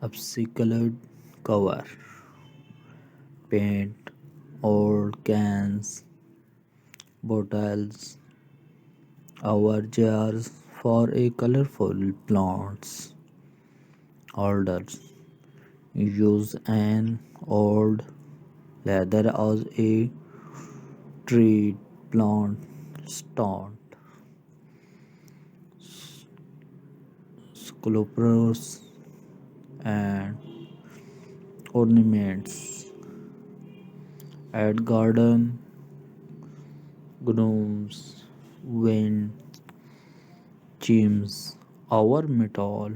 upcycled cover, paint, old cans, bottles, our jars for a colorful plants holders. Use an old leather as a tree plant stand. Sculptures and ornaments. Add garden, gnomes, wind, chimes, our metal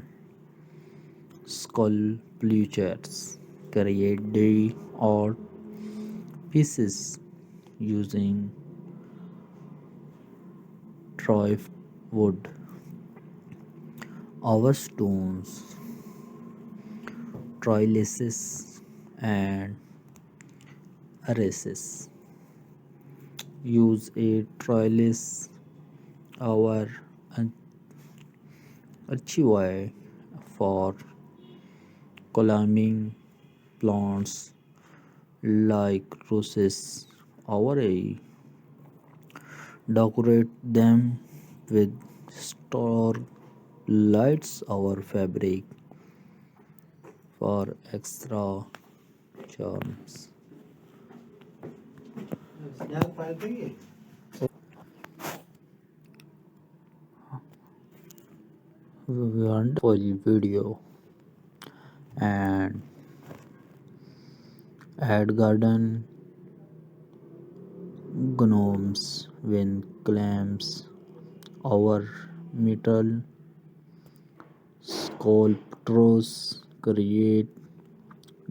sculptures. Create the art pieces using dry wood. Our stones, trellises, and arrays. Use a trellis, our archivai for climbing plants like roses. Our a decorate them with star lights. Our fabric for extra charms. Wonderful video and add garden gnomes when clams our metal sculptures create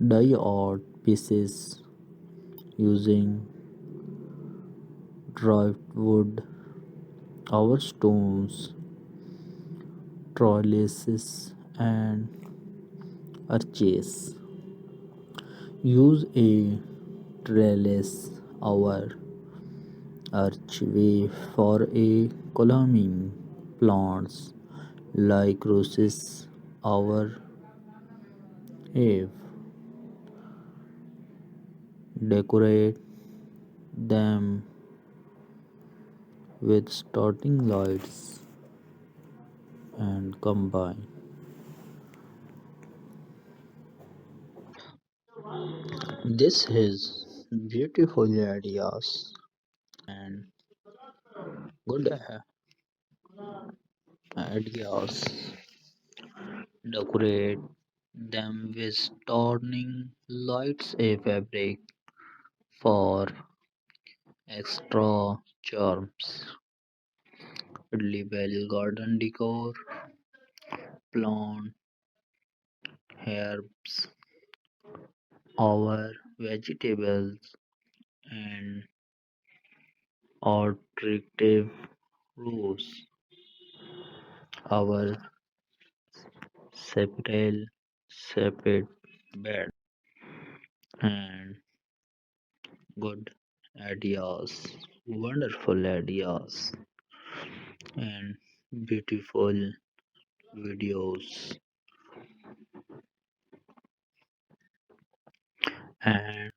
die art pieces using dry wood. Our stones, trellises, and arches. Use a trellis our archway for a climbing plants like roses. Our ave decorate them with starting lights and combine. This is beautiful ideas and good ideas. Decorate them with turning lights a fabric for extra charms. Label garden decor, plant, herbs, our vegetables, and attractive rows. Our separate separate bed and good ideas, wonderful ideas, and beautiful videos. And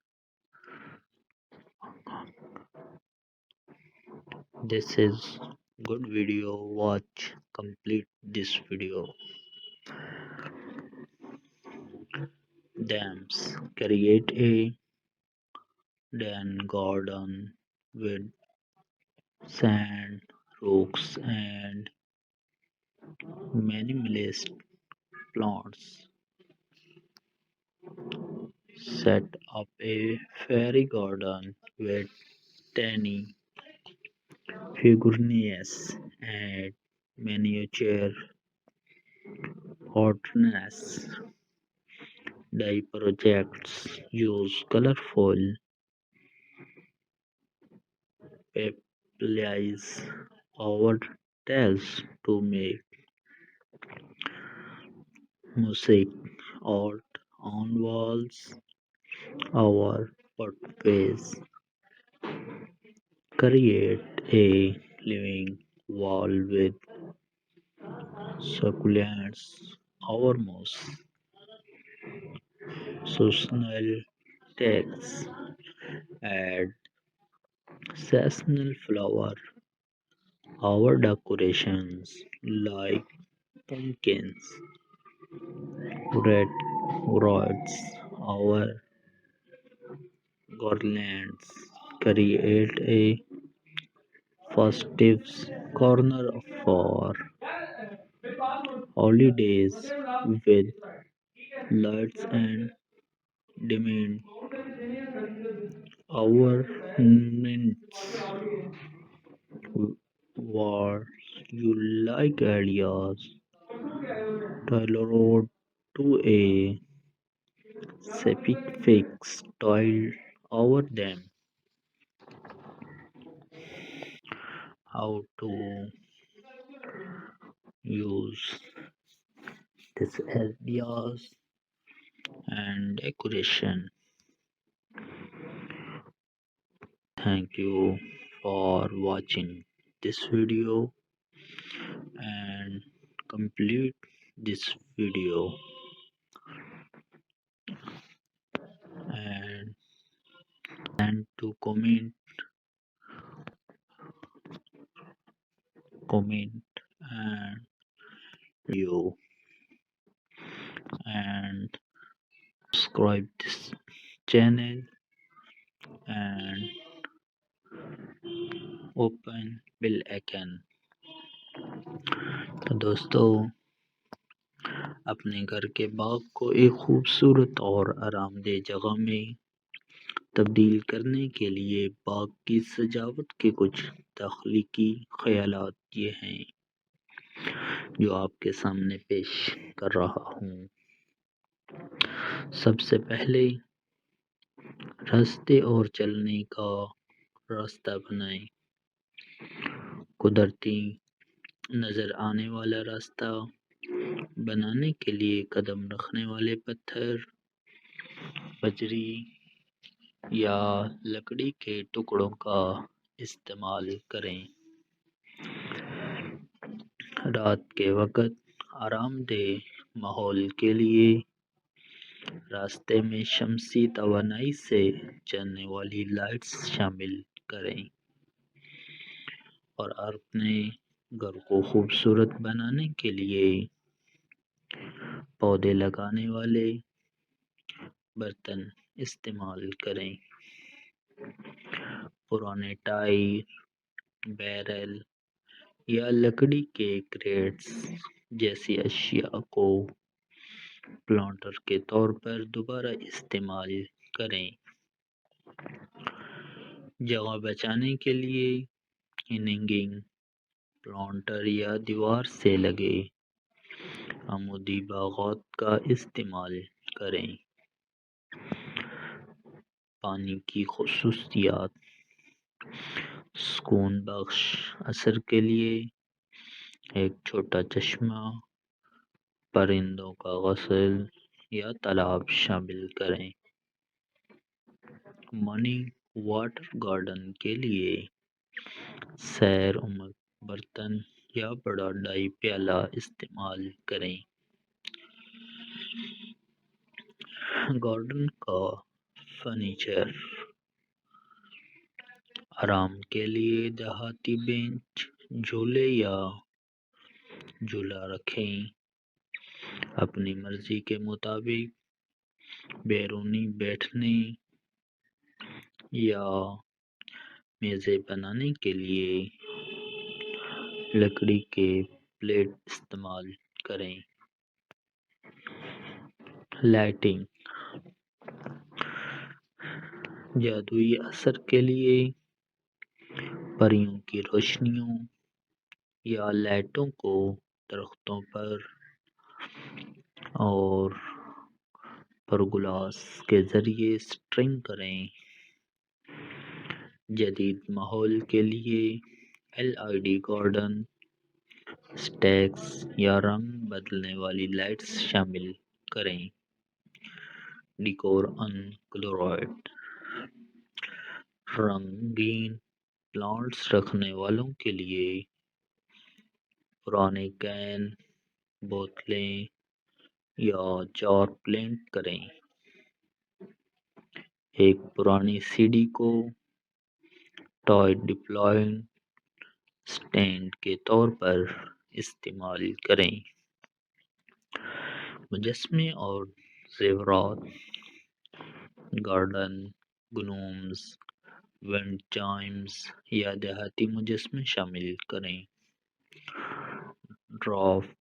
this is good video. Watch complete this video. Dams create a den garden with sand, rocks, and minimalist plants. Set up a fairy garden with tiny figurines and miniature hotness. The projects use colorful papiers or tiles to make mosaic art on walls. Our pathways create a living wall with succulents. Our moss seasonal tags, add seasonal flower, our decorations like pumpkins, red rods, our garlands create a festive corner for holidays with lights and demand our mints. What you like ideas tailored to a specific style over them. How to use these ideas and decoration. Thank you for watching this video and complete this video and to comment and you and subscribe this channel and open bell icon. तो दोस्तों अपने घर के बाग को एक खूबसूरत और आरामदेह जगह में तब्दील करने के लिए बाग की सजावट के कुछ तख्लीकी ख्यालात ये हैं जो आपके सामने पेश कर रहा हूँ। सबसे पहले रास्ते और चलने का रास्ता बनाएं। कुदरती नजर आने वाला रास्ता बनाने के लिए कदम रखने वाले पत्थर, बजरी या लकड़ी के टुकड़ों का इस्तेमाल करें। रात के वक्त आरामदेह माहौल के लिए रास्ते में शमसी तवानाई से चलने वाली लाइट्स शामिल करें और अपने घर को खूबसूरत बनाने के लिए पौधे लगाने वाले बर्तन इस्तेमाल करें। पुराने टायर, बैरल या लकड़ी के क्रेट्स जैसी अशिया को प्लांटर के तौर पर दोबारा इस्तेमाल करें। जगह बचाने के लिए हैंगिंग प्लांटर या दीवार से लगे आमूदी बागों का इस्तेमाल करें। पानी की खसूसियात सुकून बख्श असर के लिए एक छोटा चश्मा, परिंदों का गसल या तालाब शामिल करें। मॉर्निंग वाटर गार्डन के लिए सैर उम्र बर्तन या बड़ा डाई प्याला इस्तेमाल करें। गार्डन का फर्नीचर आराम के लिए देहाती बेंच, झूले या झूला रखें। अपनी मर्जी के मुताबिक बैरूनी बैठने या मेज़ें बनाने के लिए लकड़ी के प्लेट इस्तेमाल करें। लाइटिंग जादुई असर के लिए परियों की रोशनियों या लाइटों को दरख्तों पर और परगोलास के जरिए स्ट्रिंग करें। जदीद माहौल के लिए एलईडी गार्डन स्टैक्स या रंग बदलने वाली लाइट्स शामिल करें। डेकोर अनक्लोराइड रंगीन प्लांट्स रखने वालों के लिए पुराने कैन, बोतलें या जार प्लेंट करें। ایک پرانی سی ڈی کو ٹوائے ڈپلوئنگ اسٹینڈ کے طور پر استعمال کریں۔ مجسمے اور زیورات، گارڈن گنومز، ونڈ چائمز یا دیہاتی مجسمے شامل کریں۔ ڈرافٹ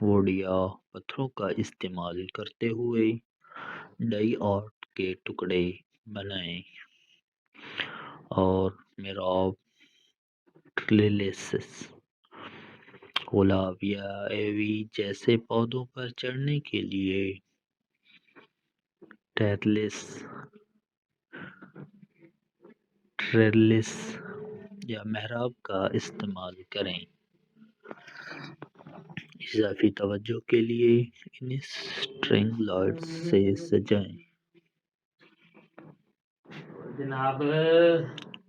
ووڈ یا پتھروں کا استعمال کرتے ہوئے ڈائی آرٹ کے ٹکڑے بنائیں اور محراب، ٹریلسز، گلاب یا ایوی جیسے پودوں پر چڑھنے کے لیے ٹریلس یا محراب کا استعمال کریں۔ اضافی توجہ کے لیے انہیں سٹرنگ لائٹس سے سجائیں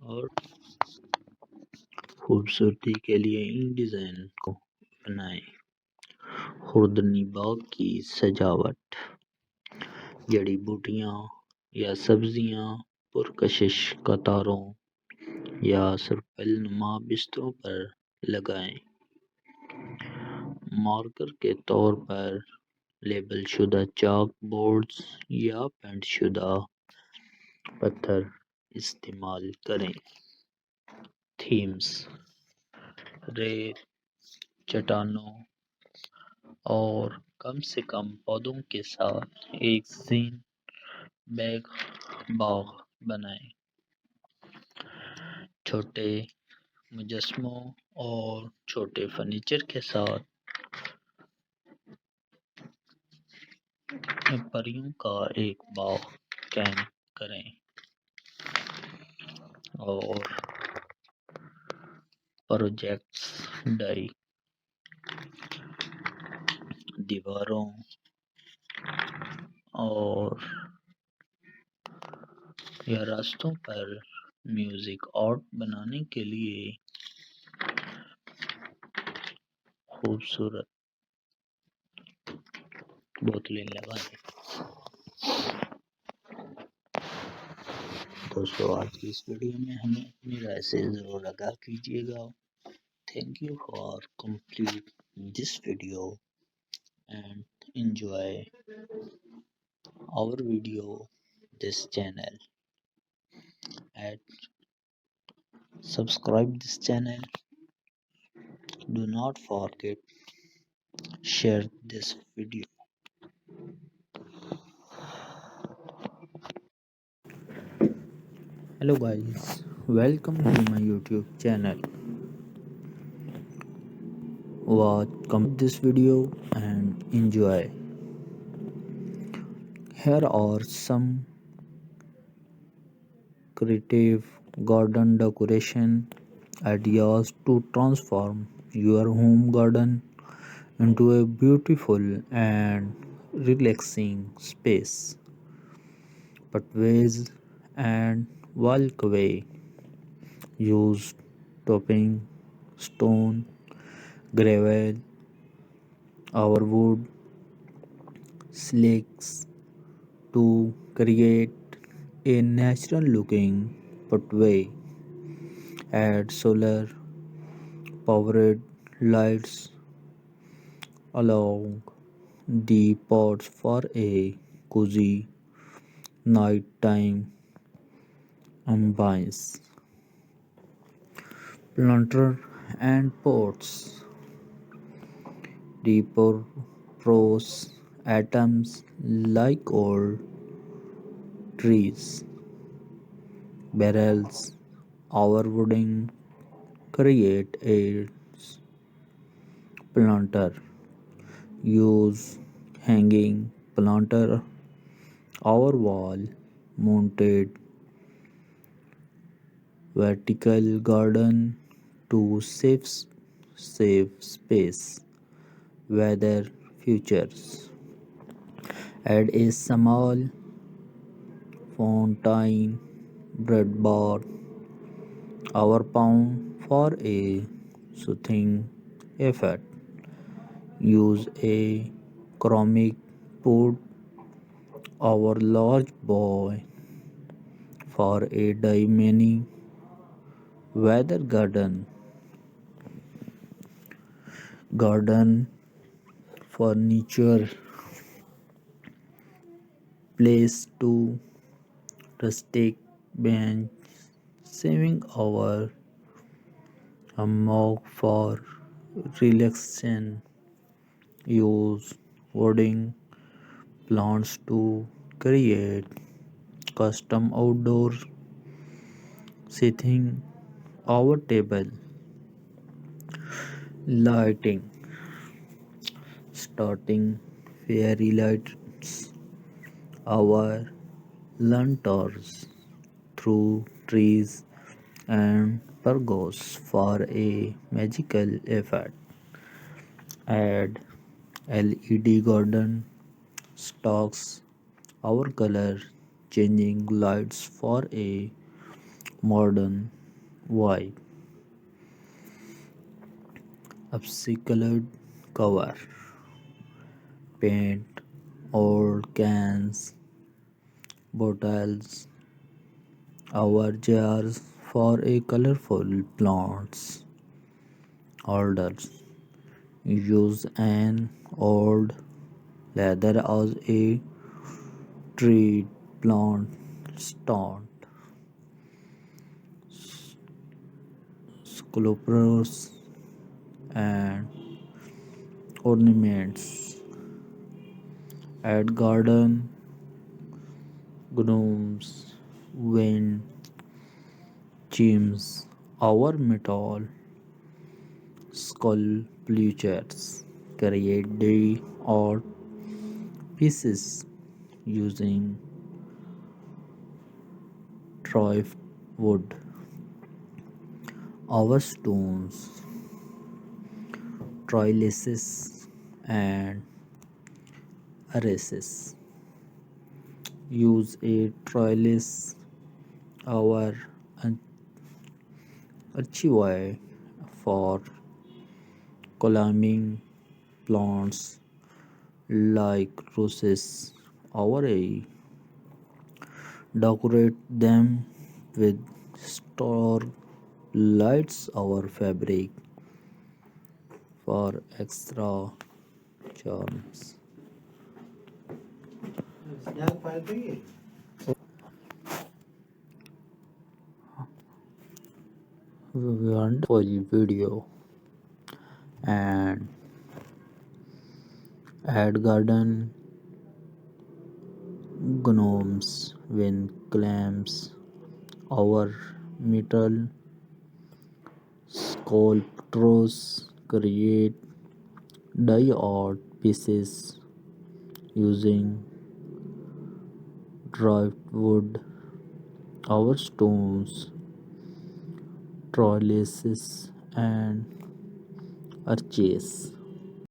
اور خوبصورتی کے لیے ان ڈیزائن کو اپنائیں۔ خوردنی باغ کی سجاوٹ، جڑی بوٹیاں یا سبزیاں پرکشش قطاروں یا سرپل نما بستروں پر لگائیں۔ مارکر کے طور پر لیبل شدہ چاک بورڈز یا پینٹ شدہ پتھر استعمال کریں۔ تھیمز، ریت، چٹانوں اور کم سے کم پودوں کے ساتھ ایک زین بیگ باغ بنائیں۔ چھوٹے مجسموں اور چھوٹے فرنیچر کے ساتھ پریوں کا ایک باغ قائم کریں اور پروجیکٹس ڈائی دیواروں اور یا راستوں پر میوزک آرٹ بنانے کے لیے خوبصورت بوتلیں لگائیں۔ دوستو، آج کی اس ویڈیو میں ہمیں اپنی رائے سے ضرور آگاہ کیجیے گا۔ Thank you for complete this video and enjoy our video this channel and subscribe this channel. Do not forget share this video. Hello guys, welcome to my YouTube channel. Watch this video and enjoy. Here are some creative garden decoration ideas to transform your home garden into a beautiful and relaxing space. Pathways and walkway. Use topping stone, gravel, or wood slacks to create a natural looking pathway. Add solar powered lights along the pods for a cozy nighttime ambiance. Planter and pots. Repurpose items like old trees, barrels, or wooden create a planter. Use hanging planter or wall mounted vertical garden to save space. Weather features. Add a small fountain, bread bar, or pound for a soothing effect. Use a ceramic pot or large bowl for a many weather garden furniture place to rustic bench saving our hammock for relaxation use wooding plants to create custom outdoor seating our table lighting starting fairy lights our lanterns through trees and pergolas for a magical effect. Add LED garden stocks our color changing lights for a modern vibe. Upcycled cover paint old cans bottles our jars for a colorful plants holders. Use an old leather as a tree plant stand. Sculptures and ornaments. Add garden gnomes, wind chimes, our metal sculptures. Create the art pieces using drift wood. Our stones, trellises, and arrases. Use a trellis, our archivai for climbing plants like roses. Our a decorate them with star lights. Our fabric for extra charms. Wonderful video and add garden gnomes when clams our metal sculptures create die art pieces using driftwood our stones trellises and arches